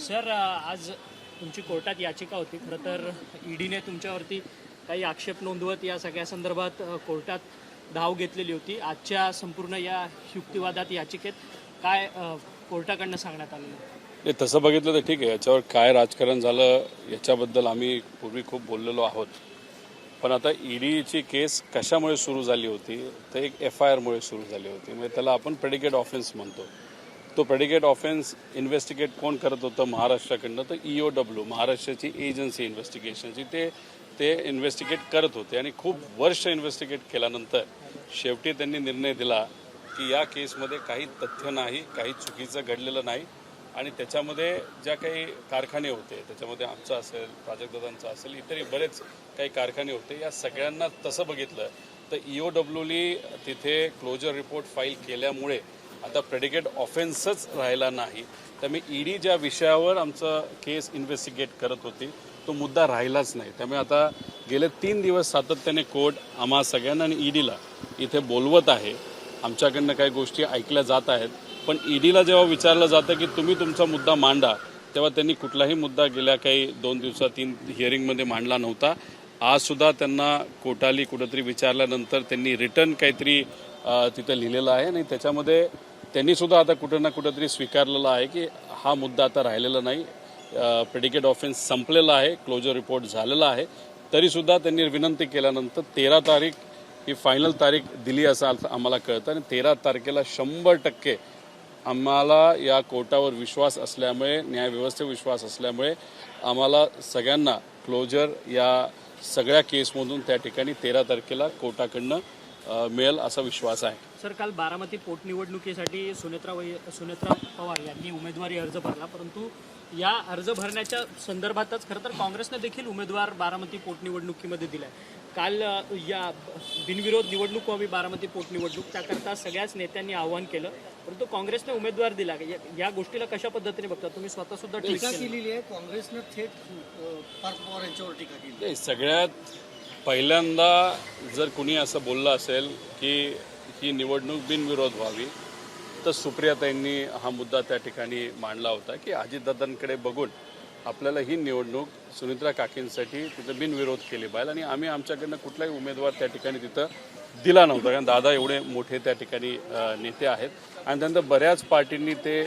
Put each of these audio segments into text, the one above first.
Sir आज तुमची कोर्टात याचिका होती. खरं तर ईडीने तुमच्यावरती काही आक्षेप नोंदवत या सगळ्या संदर्भात कोर्टात धाव घेतलेली होती. आजच्या संपूर्ण या युक्तिवादात याचिकेत काय कोर्टाकडनं सांगण्यात आलेलं? तसं बघितलं तर ठीक आहे. याच्यावर काय राजकारण झालं याच्याबद्दल आम्ही पूर्वी खूप बोललेलो आहोत. पण आता ईडीची केस कशामुळे सुरू झाली होती तर एक FIR मुळे सुरू झाली होती. म्हणजे त्याला आपण प्रेडिकेट ऑफेन्स म्हणतो. तो प्रेडिकेट ऑफेन्स इन्व्हेस्टिगेट कोण करत होतं महाराष्ट्राकडनं तर EOW महाराष्ट्राची एजन्सी इन्व्हेस्टिगेशनची ते इन्व्हेस्टिगेट करत होते. आणि खूप वर्ष इन्व्हेस्टिगेट केल्यानंतर शेवटी त्यांनी निर्णय दिला की या केसमध्ये काही तथ्य नाही, काही चुकीचं घडलेलं नाही. आणि त्याच्यामध्ये ज्या काही कारखाने होते त्याच्यामध्ये आमचा असेल, प्राजक्तदादांचा असेल, इतरही बरेच काही कारखाने होते. या सगळ्यांना तसं बघितलं तर EOWनी तिथे क्लोजर रिपोर्ट फाईल केल्यामुळे आता प्रेडिकेट ऑफेन्सच राहिला नाही. त्यामुळे ईडी ज्या विषयावर आमचं केस इन्व्हेस्टिगेट करत होती तो मुद्दा राहिलाच नाही. त्यामुळे आता गेले 3 दिवस सातत्याने कोर्ट आम्हा सगळ्यांना आणि ईडीला इथे बोलवत आहे. आमच्याकडनं काही गोष्टी ऐकल्या जात आहेत. पण ईडीला जेव्हा विचारलं जातं की तुम्ही तुमचा मुद्दा मांडा तेव्हा त्यांनी कुठलाही मुद्दा गेल्या काही 2 दिवसात 3 हिअरिंगमध्ये मांडला नव्हता. आजसुद्धा त्यांना कोर्टाली कुठंतरी विचारल्यानंतर त्यांनी रिटर्न काहीतरी तिथं लिहिलेलं आहे. आणि त्याच्यामध्ये त्यांनीसुद्धा आता कुठं ना कुठंतरी स्वीकारलेलं आहे की हा मुद्दा आता राहिलेला नाही, प्रेडिकेट ऑफेन्स संपलेला आहे, क्लोजर रिपोर्ट झालेला आहे. तरीसुद्धा त्यांनी विनंती केल्यानंतर 13 तारीख ही फायनल तारीख दिली असं आम्हाला कळतं. आणि 13 तारखेला 100% आम्हाला या कोर्टावर विश्वास असल्यामुळे, न्यायव्यवस्थेवर विश्वास असल्यामुळे आम्हाला सगळ्यांना क्लोजर या सगळ्या केसमधून त्या ठिकाणी 13 तारखेला कोर्टाकडनं मिळेल असा विश्वास आहे. सर, काल बारामती पोटनिवडणुकीसाठी सुनेत्रा पवार यांनी उमेदवारी अर्ज भरला. परंतु या अर्ज भरण्याच्या संदर्भातच खरं तर काँग्रेसने देखील उमेदवार बारामती पोटनिवडणुकीमध्ये दिलाय. काल या बिनविरोध निवडणूक व्हावी बारामती पोटनिवडणूक, त्याकरता सगळ्याच नेत्यांनी आवाहन केलं. परंतु काँग्रेसने उमेदवार दिला. या गोष्टीला कशा पद्धतीने बघता तुम्ही? स्वतः सुद्धा टीका केलेली आहे काँग्रेसने, थेट पार्थ पवार यांच्यावर टीका केली. सगळ्यात पहिल्यांदा जर कुणी असं बोललं असेल की ही निवडणूक बिनविरोध व्हावी तर सुप्रियाताईंनी हा मुद्दा त्या ठिकाणी मांडला होता की अजितदादांकडे बघून आपल्याला ही निवडणूक सुनित्रा काकींसाठी तिथं बिनविरोध केली पाहिजे. आणि आम्ही आमच्याकडनं कुठलाही उमेदवार त्या ठिकाणी तिथं दिला नव्हता, कारण दादा एवढे मोठे त्या ठिकाणी नेते आहेत. आणि त्यानंतर बऱ्याच पार्टींनी ते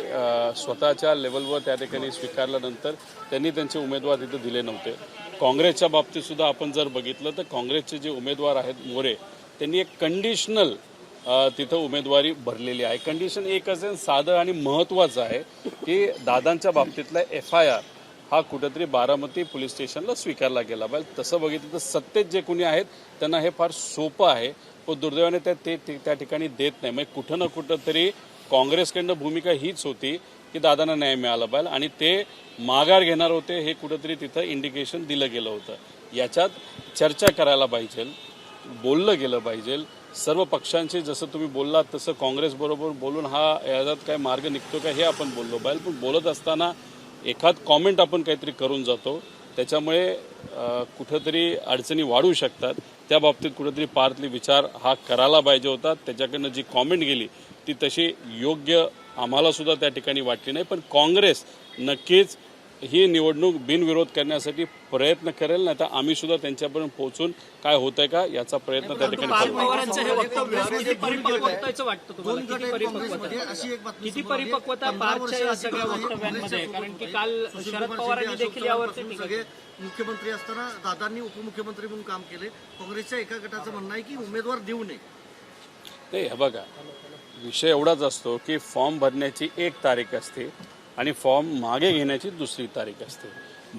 स्वतःच्या लेवलवर त्या ठिकाणी स्वीकारल्यानंतर त्यांनी त्यांचे उमेदवार तिथं दिले नव्हते. काँग्रेसच्या बाबतीत सुद्धा आपण जर बघितलं तर काँग्रेसचे जे उमेदवार आहेत मोरे, त्यांनी एक कंडिशनल तिथं उमेदवारी भरलेली आहे. कंडिशन एक असेल साधं आणि महत्त्वाचं आहे की दादांच्या बाबतीतला FIR हा कुठंतरी बारामती पोलीस स्टेशनला स्वीकारला गेला पाहिजे. तसं बघितलं तर सत्तेत जे कोणी आहेत त्यांना हे फार सोपं आहे, पण दुर्दैवाने ते त्या ठिकाणी देत नाही. म्हणजे कुठं ना कुठं तरी काँग्रेसकडनं भूमिका हीच होती की दादांना न्याय मिळाला पाहिजे आणि ते माघार घेणार होते. हे कुठंतरी तिथं इंडिकेशन दिलं गेलं होतं. याच्यात चर्चा करायला पाहिजे, बोललं गेलं पाहिजे. सर्व पक्षांचे जसं तुम्ही बोललात तसं काँग्रेसबरोबर बोलून याच्यात काय मार्ग निघतो का हे आपण बोललो पाहिजे. पण बोलत असताना एखाद कॉमेंट आपण काहीतरी करून जातो, त्याच्यामुळे कुठंतरी अडचणी वाढू शकतात. त्या बाबतीत कुठंतरी पार्थली विचार हा करायला पाहिजे होता. त्याच्याकडनं जी कॉमेंट गेली ती तशी योग्य आम्हाला सुद्धा त्या ठिकाणी वाटली नाही. पण काँग्रेस नक्कीच ही निवडणूक बिनविरोध करण्यासाठी प्रयत्न करेल, नाही तर आम्ही सुद्धा त्यांच्यापर्यंत पोहोचून काय होतंय का याचा प्रयत्न त्या ठिकाणी करू. किती परिपक्वता पार्थच्या या सगळ्या वक्तव्यांमध्ये? कारण की काल शरद पवारांनी देखील यावरती मुख्यमंत्री असताना दादांनी उपमुख्यमंत्री म्हणून काम केले. काँग्रेसच्या एका गटाचं म्हणणं आहे की उमेदवार देऊ नये. ते हे बघा, विषय एवढाच असतो की फॉर्म भरण्याची 1 तारीख असते आणि फॉर्म मागे घेण्याची 2री तारीख असते.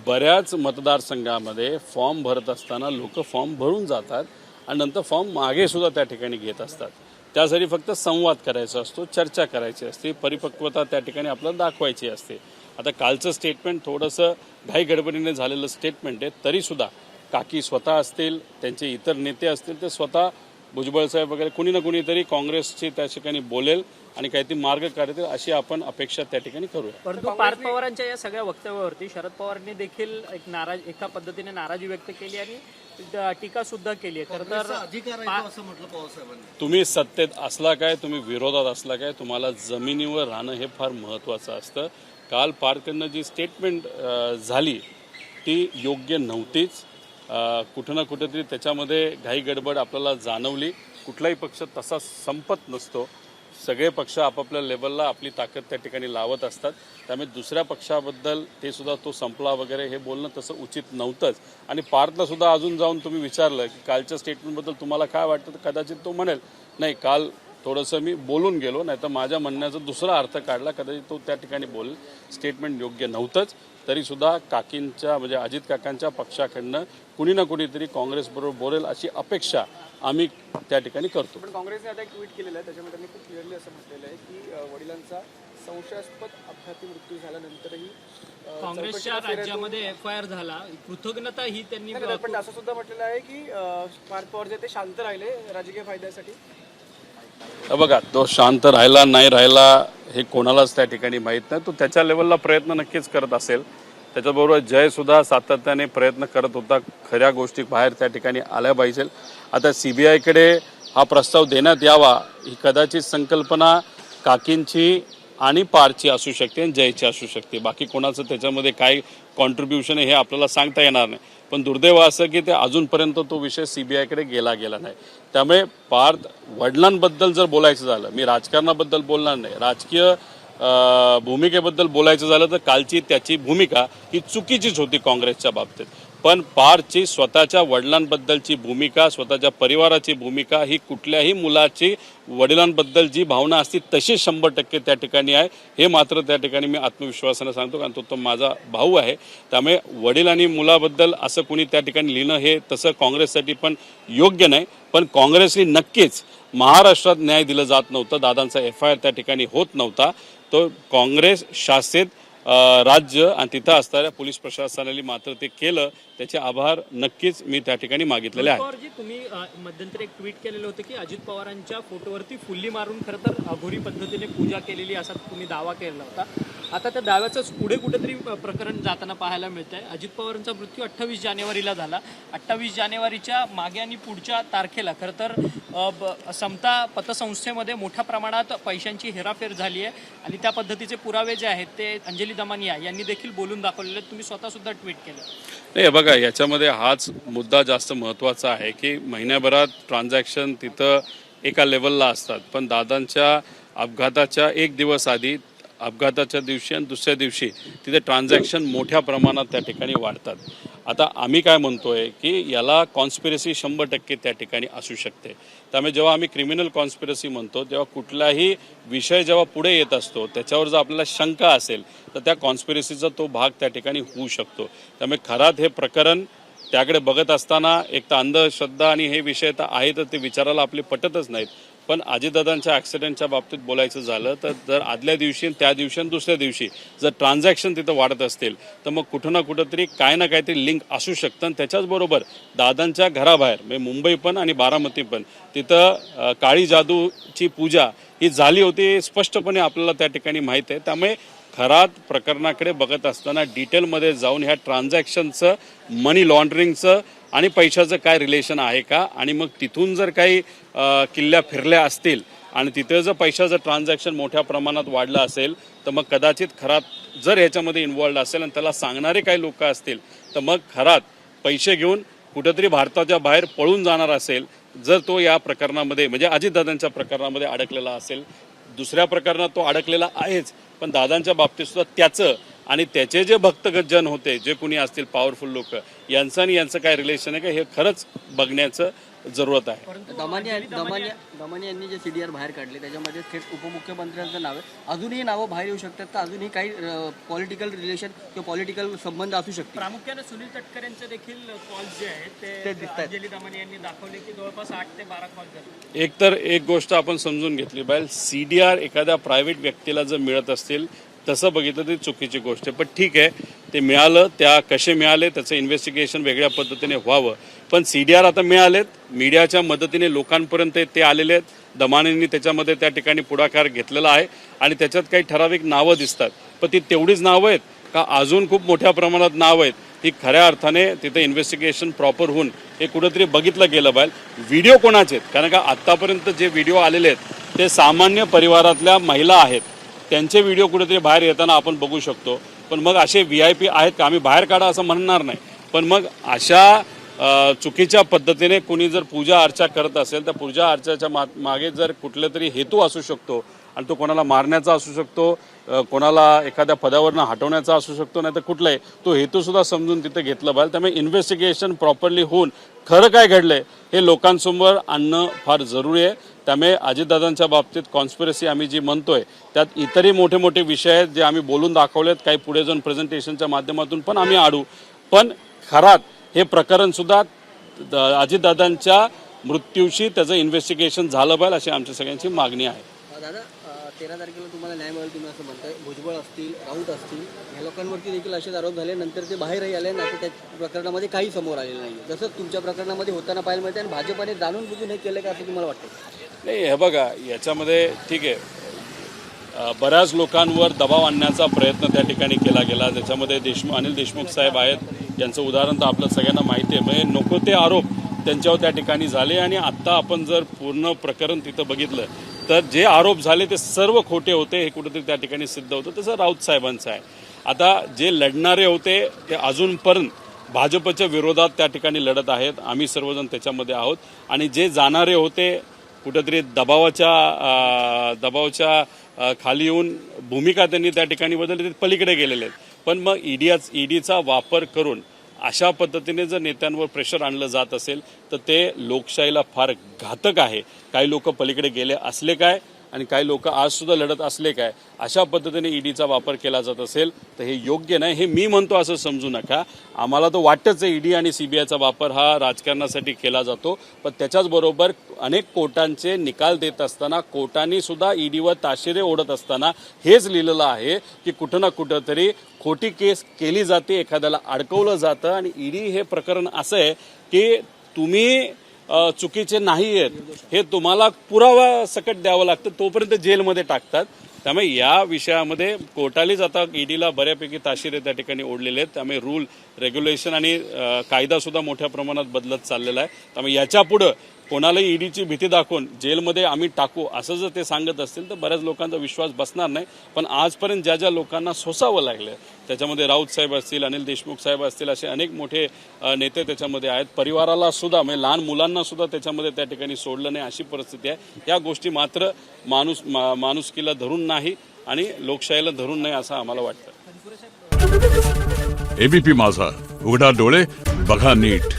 बऱ्याच मतदारसंघामध्ये फॉर्म भरत असताना लोक फॉर्म भरून जातात आणि नंतर फॉर्म मागे सुद्धा त्या ठिकाणी घेत असतात. त्यासाठी फक्त संवाद करायचा असतो, चर्चा करायची असते, परिपक्वता त्या ठिकाणी आपल्याला दाखवायची असते. आता कालचं स्टेटमेंट थोडंसं घाईगडबडीने झालेलं स्टेटमेंट आहे. तरीसुद्धा काकी स्वतः असतील, त्यांचे इतर नेते असतील, ते स्वतः भुजबळ साहेब वगैरे कुणी ना कुणीतरी काँग्रेसची त्या ठिकाणी बोलेल आणि काहीतरी मार्ग काढतील अशी आपण अपेक्षा त्या ठिकाणी करूया. परंतु पार्थ पवारांच्या या सगळ्या वक्तव्यावरती शरद पवारांनी देखील एका पद्धतीने नाराजी व्यक्त केली आणि टीका सुद्धा केली आहे. खरं तर असं म्हटलं पवारसाहेबांनी. तुम्ही सत्तेत असला काय, तुम्ही विरोधात असला काय, तुम्हाला जमिनीवर राहणं हे फार महत्त्वाचं असतं. काल पारकडनं जी स्टेटमेंट झाली ती योग्य नव्हतीच. कुठं ना कुठेतरी त्याच्यामध्ये घाई गडबड आपल्याला जाणवली. कुठलाही पक्ष तसा संपत नसतो. सगळे पक्ष आपापल्या लेवलला आपली ताकद त्या ठिकाणी लावत असतात. त्यामुळे दुसऱ्या पक्षाबद्दल ते सुद्धा तो संपला वगैरे हे बोलणं तसं उचित नव्हतंच. आणि पार्थला सुद्धा अजून जाऊन तुम्ही विचारलं की कालच्या स्टेटमेंटबद्दल तुम्हाला काय वाटतं, तर कदाचित तो म्हणेल नाही काल थोडंसं मी बोलून गेलो, नाही तर माझ्या म्हणण्याचा दुसरा अर्थ काढला, कदाचित तो त्या ठिकाणी बोलेल. स्टेटमेंट योग्य नव्हतंच. तरीसुद्धा काकींच्या म्हणजे अजित काकांच्या पक्षाकडनं कुणी ना कुणीतरी काँग्रेसबरोबर बोलेल अशी अपेक्षा आम्ही त्या ठिकाणी करतो. पण काँग्रेसने आता एक ट्विट केलेलं आहे, त्याच्यामध्ये त्यांनी खूप क्लिअरली असं म्हटलेलं आहे की वडिलांचा संशयास्पद अपघाती मृत्यू झाल्यानंतरही काँग्रेसच्या राज्यामध्ये FIR झाला, कृतज्ञता ही त्यांनी पण असं सुद्धा म्हटलेलं आहे की पार्थ पवार जे ते शांत राहिले राजकीय फायद्यासाठी. बघा, तो शांत राहिला नाही राहिला हे कोणालाच त्या ठिकाणी माहीत नाही. तो त्याच्या लेवलला प्रयत्न नक्कीच करत असेल. त्याच्याबरोबर जयसुद्धा सातत्याने प्रयत्न करत होता. खऱ्या गोष्टी बाहेर त्या ठिकाणी आल्या पाहिजे. आता CBIकडे हा प्रस्ताव देण्यात यावा ही कदाचित संकल्पना काकींची आणि पारची असू शकते आणि जयची असू शकते. बाकी कोणाचं त्याच्यामध्ये काय कॉन्ट्रीब्युशन आहे हे आपल्याला सांगता येणार नाही. पण दुर्दैव असं की ते अजूनपर्यंत तो विषय CBIकडे गेला नाही. त्यामुळे पार्थ वडिलांबद्दल जर बोलायचं झालं, मी राजकारणाबद्दल बोलणार नाही, राजकीय भूमिकेबद्दल बोलायचं झालं तर कालची त्याची भूमिका ही चुकीचीच होती काँग्रेसच्या बाबतीत. पण पार्थची स्वतःच्या वडिलांबद्दलची भूमिका, स्वतःच्या परिवाराची भूमिका ही कुठल्याही मुलाची वडिलांबद्दल जी भावना असती तशी 100% त्या ठिकाणी आहे. हे मात्र त्या ठिकाणी मी आत्मविश्वासाने सांगतो, कारण तो माझा भाऊ आहे. त्यामुळे वडील आणि मुलाबद्दल असं कोणी त्या ठिकाणी लिहिणं हे तसं काँग्रेससाठी पण योग्य नाही. पण काँग्रेसने नक्कीच महाराष्ट्रात न्याय दिलं जात नव्हतं. दादांचा FIR त्या ठिकाणी होत नव्हता. तो काँग्रेस शासित राज्य आणि तिथं असणाऱ्या पोलीस प्रशासनाने मात्र ते केलं. त्याचे आभार नक्कीच मी त्या ठिकाणी मागितलेले आहेत. पवारजी, तुम्ही मध्यंतरी एक ट्विट केलेलं होतं की अजित पवारांच्या फोटोवरती फुल्ली मारून खरं तर अघोरी पद्धतीने पूजा केलेली असा तुम्ही दावा केला होता. आता त्या दाव्याचंच पुढे कुठेतरी प्रकरण जाताना पाहायला मिळत आहे. अजित पवारांचा मृत्यू 28 जानेवारीला झाला. 28 जानेवारीच्या मागे आणि पुढच्या तारखेला खरं तर समता पतसंस्थेमध्ये मोठ्या प्रमाणात पैशांची हेराफेर झाली आहे आणि त्या पद्धतीचे पुरावे जे आहेत ते अंजली दमानिया यांनी देखील बोलून दाखवलेले. तुम्ही स्वतः सुद्धा ट्विट केलं. नाही बघा, याच्यामध्ये हाच मुद्दा जास्त महत्त्वाचा आहे की महिन्याभरात ट्रान्झॅक्शन तिथं एका लेवलला असतात, पण दादांच्या अपघाताच्या एक दिवस आधी, अपघाताच्या दिवशी आणि दुसऱ्या दिवशी तिथे ट्रान्झॅक्शन मोठ्या प्रमाणात त्या ठिकाणी वाढतात. आता आम्ही काय म्हणतोय की याला कॉन्स्पिरसी 100% त्या ठिकाणी असू शकते. त्यामुळे जेव्हा आम्ही क्रिमिनल कॉन्स्पिरसी म्हणतो तेव्हा कुठलाही विषय जेव्हा पुढे येत असतो त्याच्यावर जर आपल्याला शंका असेल तर त्या कॉन्स्पिरसीचा तो भाग त्या ठिकाणी होऊ शकतो. त्यामुळे खरात हे प्रकरण त्याकडे बघत असताना एक तर अंधश्रद्धा आणि हे विषय तर आहे तर ते विचारायला आपले पटतच नाहीत. पण अजितदादांच्या ॲक्सिडेंटच्या बाबतीत बोलायचं झालं तर जर आदल्या दिवशी त्या दिवशी आणि दुसऱ्या दिवशी जर ट्रान्झॅक्शन तिथं वाढत असतील तर मग कुठं ना कुठंतरी काय ना काहीतरी लिंक असू शकतं. आणि त्याच्याचबरोबर दादांच्या घराबाहेर म्हणजे मुंबई पण आणि बारामती पण तिथं काळी जादूची पूजा ही झाली होती स्पष्टपणे आपल्याला त्या ठिकाणी माहीत आहे. त्यामुळे खरात प्रकरणाकडे बघत असताना डिटेलमध्ये जाऊन ह्या ट्रान्झॅक्शनचं, मनी लॉन्ड्रिंगचं आणि पैशाचं काय रिलेशन आहे का, आणि मग तिथून जर काही किल्ल्या फिरल्या असतील आणि तिथे जर पैशाचं ट्रान्झॅक्शन मोठ्या प्रमाणात वाढलं असेल तर मग कदाचित खरात जर ह्याच्यामध्ये इन्वॉल्ड असेल आणि त्याला सांगणारे काही लोक असतील तर मग खरात पैसे घेऊन कुठंतरी भारताच्या बाहेर पळून जाणार असेल, जर तो या प्रकरणामध्ये म्हणजे अजितदादांच्या प्रकरणामध्ये अडकलेला असेल. दुसऱ्या प्रकरणात तो अडकलेला आहेच, पण दादांच्या बाबतीत सुद्धा त्याचं आणि त्याचे जे भक्तजन होते, जे कोणी असतील पॉवरफुल लोक, यांचं आणि यांचं काय रिलेशन आहे का हे खरंच बघण्याचं जरूरत आहे. दमानी यांनी जे CDR बाहेर काढले त्याच्यामध्ये थेट उपमुख्यमंत्र्यांचं नाव आहे. अजूनही नावं बाहेर येऊ शकतात का? अजूनही काही पॉलिटिकल रिलेशन किंवा पॉलिटिकल संबंध असू शकतात? प्रामुख्याने सुनील तटकरेंचे देखील कॉल्स जे आहेत ते अंजली दमानिया यांनी दाखवले की जवळपास 8 ते 12 कॉल झाले. एकतर एक गोष्ट आपण समजून घेतली पाहिजे, CDR एखाद्या प्रायव्हेट व्यक्तीला जर मिळत असतील तसं बघितलं तरी चुकीची गोष्ट आहे. पण ठीक आहे, ते मिळालं, त्या कसे मिळाले त्याचं इन्व्हेस्टिगेशन वेगळ्या पद्धतीने व्हावं. पण CDR आता मिळालेत, मीडियाच्या मदतीने लोकांपर्यंत ते आलेले आहेत. दमानींनी त्याच्यामध्ये त्या ठिकाणी पुढाकार घेतलेला आहे आणि त्याच्यात काही ठराविक नावं दिसतात. पण ती तेवढीच नावं आहेत का अजून खूप मोठ्या प्रमाणात नावं आहेत? ती खऱ्या अर्थाने तिथे इन्व्हेस्टिगेशन प्रॉपर होऊन हे कुठंतरी बघितलं गेलं पाहिजे. व्हिडिओ कोणाचे आहेत? कारण का आत्तापर्यंत जे व्हिडिओ आलेले आहेत ते सामान्य परिवारातल्या महिला आहेत. त्यांचे व्हिडिओ कुठेतरी बाहेर येताना आपण बघू शकतो. पण मग असे VIP आहेत का, आम्ही बाहेर काढा असं म्हणणार नाही, पण मग अशा चुकीच्या पद्धतीने कोणी जर पूजा अर्चा करत असेल तर पूजा अर्चाच्या मागे जर कुठले तरी हेतू असू शकतो आणि तो कोणाला मारण्याचा असू शकतो, कोणाला एखाद्या पदावरनं हटवण्याचा असू शकतो, नाही तर कुठलाही तो हेतूसुद्धा समजून तिथे घेतलं पाहिजे. त्यामुळे इन्व्हेस्टिगेशन प्रॉपरली होऊन खरं काय घडलंय हे लोकांसमोर आणणं फार जरुरी आहे. त्यामुळे अजितदादांच्या बाबतीत कॉन्स्पिरसी आम्ही जी म्हणतोय त्यात इतरही मोठे मोठे विषय आहेत जे आम्ही बोलून दाखवलेत, काही पुढे जाऊन प्रेझेंटेशनच्या माध्यमातून पण आम्ही आडू. पण खरात हे प्रकरणसुद्धा अजितदादांच्या मृत्यूशी त्याचं इन्व्हेस्टिगेशन झालं पाहिजे अशी आमच्या सगळ्यांची मागणी आहे. दादा 13 तारखेला तुम्हाला न्याय मिळेल तुम्ही असं म्हणताय. भुजबळ असतील, राऊत असतील, या लोकांवरती देखील असेच आरोप झाले, नंतर ते बाहेरही आले, नाही तर त्या प्रकरणामध्ये काही समोर आलेलं नाही. तसंच तुमच्या प्रकरणामध्ये होताना पाहायला मिळते आणि भाजपाने जाणून बुजून हे केलं का असं तुम्हाला वाटतं? नाही, हे बघा, याच्यामध्ये ठीक आहे, बऱ्याच लोकांवर दबाव आणण्याचा प्रयत्न त्या ठिकाणी केला गेला. त्याच्यामध्ये अनिल देशमुख साहेब आहेत, यांचं उदाहरण तर आपलं सगळ्यांना माहिती आहे. म्हणजे नको ते आरोप त्यांच्यावर त्या ठिकाणी झाले आणि आत्ता आपण जर पूर्ण प्रकरण तिथं बघितलं तर जे आरोप झाले ते सर्व खोटे होते हे कुठेतरी त्या ठिकाणी सिद्ध होतं. तसं राऊत साहेबांचं आहे. आता जे लढणारे होते ते अजूनपर्यंत भाजपच्या विरोधात त्या ठिकाणी लढत आहेत, आम्ही सर्वजण त्याच्यामध्ये आहोत. आणि जे जाणारे होते कुठेतरी दबावाच्या खाली येऊन भूमिका त्यांनी त्या ठिकाणी बदलली, ते पलीकडे गेलेले आहेत. पण मग ईडीचा वापर करून अशा पद्धतीने जर नेत्यांवर प्रेशर आणलं जात असेल तर ते लोकशाहीला फार घातक आहे. काही लोक पलीकडे गेले असले काय आणि काही लोक आज सुद्धा लढत असले काय, अशा पद्धतीने ईडीचा वापर केला जात असेल तर हे योग्य नाही. हे मी म्हणतो असं समजू नका. आम्हाला तो वाटतच आहे ईडी आणि CBIचा वापर हा राजकारणासाठी केला जातो, पण त्याच्याचबरोबर अनेक कोर्टांचे निकाल देत असताना कोर्टांनी सुद्धा ईडीवर ताशेरे ओढत असताना हेच लिहिलेलं आहे की कुठं ना कुठं तरी खोटी केस केली जाते, एखाद्याला अडकवलं जातं. आणि ईडी हे प्रकरण असं आहे की तुम्ही चुकीचे नाही आहेत हे तुम्हाला पुरावा सकट द्यावं लागतं, तोपर्यंत जेलमध्ये टाकतात. त्यामुळे या विषयामध्ये कोर्टालीच आता ईडीला बऱ्यापैकी ताशेरे त्या ठिकाणी ओढलेले आहेत. त्यामुळे रूल रेग्युलेशन आणि कायदासुद्धा मोठ्या प्रमाणात बदलत चाललेला आहे. त्यामुळे याच्या पुढं कोणालाही ईडीची भीती दाखवून जेलमध्ये आम्ही टाकू असं जर ते सांगत असतील तर बऱ्याच लोकांचा विश्वास बसणार नाही. पण आजपर्यंत ज्या ज्या लोकांना सोसावं लागलं त्याच्यामध्ये राऊत साहेब असतील, अनिल देशमुख साहेब असतील, असे अनेक मोठे नेते त्याच्यामध्ये आहेत. परिवाराला सुद्धा म्हणजे लहान मुलांना सुद्धा त्याच्यामध्ये त्या ठिकाणी सोडलं नाही अशी परिस्थिती आहे. या गोष्टी मात्र माणुसकीला धरून नाही आणि लोकशाहीला धरून नाही असं आम्हाला वाटतं. ABP माझा, उघडा डोळे बघा नीट.